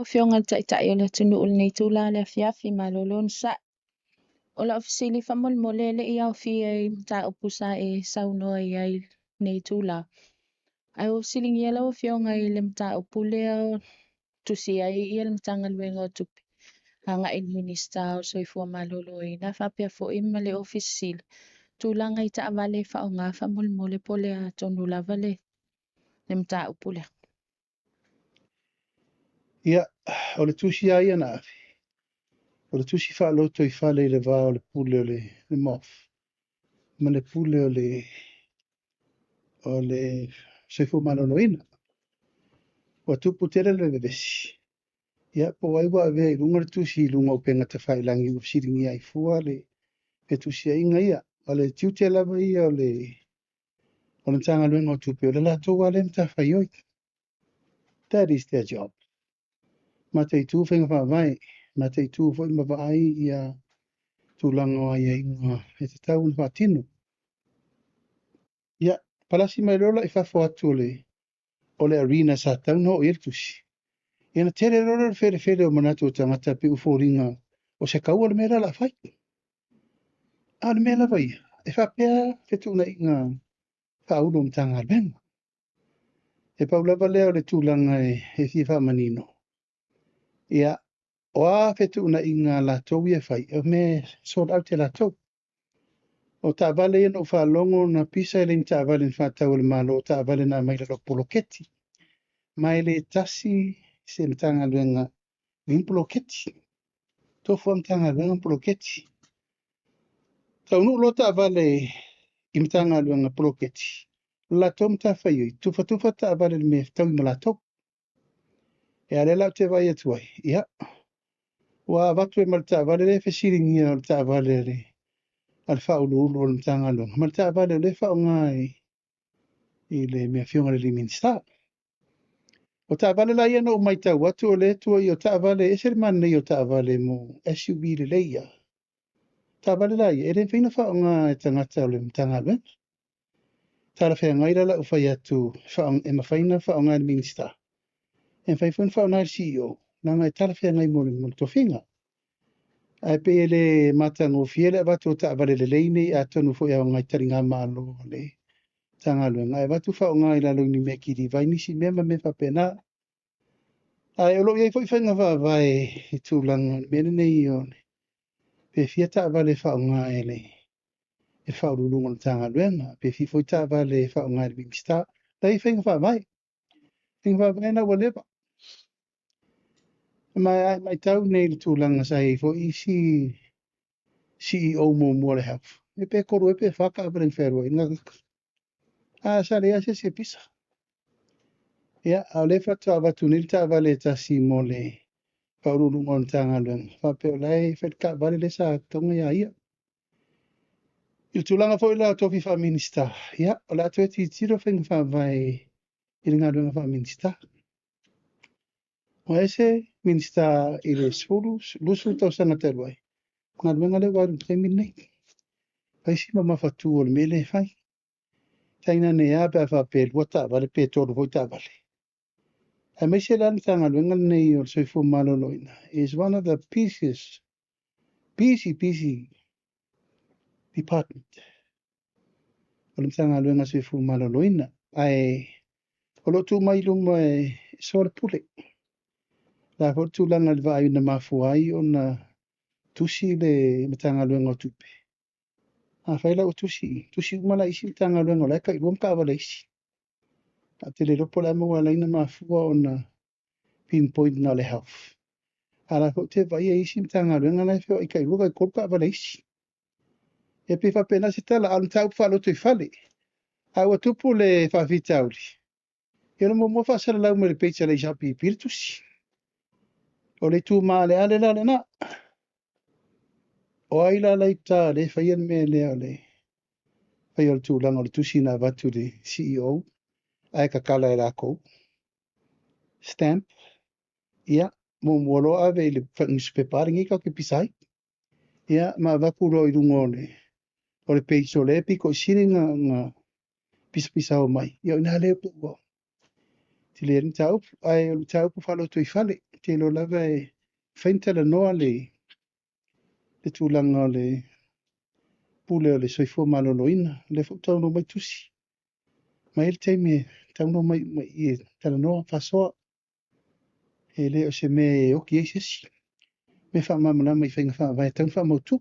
Fionga tai o le tunuu nei tula le afiafi ma lolon sa o la ofisili famolmole ia o fia i mataupusa e saunoa i ai nei tula. Ai o silingi ala o fionga i le mataupule o tusi ai i le matanga luenga o tupi. Hanga i minista o soifua malolo i na whapea fo ima le ofisili. Tulanga i ta avale fa o ngā famolmole pole a tonu lava le mataupule. Ia, o le tusi ai ana afi. O le tusi wha loto i whale i le wā o le pule o le mof. Ma le pule o le seifu manono ina. Wa tupu tere le vesi. Ia, po waiwa ave i lunga le tusi i lunga o penga te whailangi u siringi ai fua le pe tusi ai inga ia. O le tiute lava ia o le tanga luenga o tupi o le lato wale mta whaioi. That is their job. Ma te itu whenga whawai. Ma te itu whenga whai ia tūlanga o ai inga e te tau na whatinu. Ia, palasi mai rola i whawha atu o le arena sa tau no o irtusi. Ia na tere rola le where o manatu o tangata pe uforinga o se kaua le mera la whai. A le mera vai, e whapea whetu na inga whaulo mtanga albenga. E paulava leo le tūlanga e whiwha manino. Ia, o a whetu na inga la tau ia whai, o me sold out te la tau. O ta vale ina o whalongo na pisa ele ni ta vale ni whatau le malo, o ta vale na maila lo poloketi. Mai le tasi se mtanga luenga vin poloketi. Tofu mtanga luenga poloketi. Tau nu lo ta vale i mtanga luenga poloketi. La tom ta whaioi, tufa ta vale le me tau i malato. E ale lau te vai atuai, ia. Wa vatu e mal ta vale le fesiringi o ta vale le. Al whaulu ulu o mtanga luenga. Mal ta vale le whao ngai i le mea fionga le liminsta. O ta vale la ia no mai tau watu o le tua i o ta vale e ser man nei o ta vale mo SUV le leia. Ta vale la ia, e re whina whao ngā e tangata o le mtanga luenga. Ta la whea ngaira la ufai atu e mawhaina whao ngā le minista. E whai whun whao ngā CEO, na ngai ta la whea ngai mo le tofinga. Ai pe ele matanga o fiele watu o ta vale le leine a tonu fo ia ngai tari ngā malo le tanga luenga. Ai watu whao ngā i lalo ni meki di vai nisi mema me whapena. Ai olo iei foi whainga vai i tūlanga mene nei o ne. Pe fia ta vale whao ngā ele. E whao rulunga na tanga luenga. Pe fi foi ta vale whao ngā ele bimista. Dai whainga vai. Whainga vai na walepa. Mai tau nei le tūlanga sa e foi si CEO mo mua le health. E pe koro e pe whaka aparen wherua. Sa lea se pisa. Ia, au le whatua watu nil ta vale ta si mo le paururu ngon tanga luenga. Whapeo lai whetka vale le sa tonga ia ia. Il tulanga fo ila tofi wha minista. Ia, o la tue ti tiro whenga wha vai i ngā luenga wha minista. O ese minista i le spuru, lusu tau sanga te ruai. Ngā luenga le waru mtemi nei. Pai si ma mawhatu o le mele whai. Taina ne a pe wha luata vale pe tolu hoi ta vale. A me se lan tanga luenga nei o soifu maloloina is one of the busy department. O le tanga luenga soifu maloloina ai o lo tu mai luma e sore pule. La hotu langa le vai na mafuai o na tusi le tanga luenga o tupe. A whaila o tusi umala isi tanga luenga o laika i luam ka wala isi. A te le ropo la mua laina mafua o na pinpoint na le health. Ala ko te vai e isi mtanga luenga na feo i kai luka i korka wala isi. E pe whapena se tala alu tau whalo tui whale. A ua tupu le whawhita auri. E no mo whasara lau me le peita le isapi pirtusi. O le tū maa le ale la le na. O aila lai tā le whaian me lea le. Whai o le tūlanga o le tusi na watu le CEO. Ai ka kala e lako. Stamp. Ia. Mo mworo ave le whangispeparingi ka ke pisai. Ia. Ma wakuro i rungo le. O le peita o le epi ko siri nga pisa o mai. Ia ina leo po. Ti le tau. Ai o le tau po whalo tui whale. te lo lava e whaintara noa le tūlanga o le pule o le soifua maloloina, le whautauno mai tusi. Mai ele teime tauno mai i e tala noa whasoa. E le o se me e oki eisesi. Me wha mamana mai whainga wha vai tau wha mautu.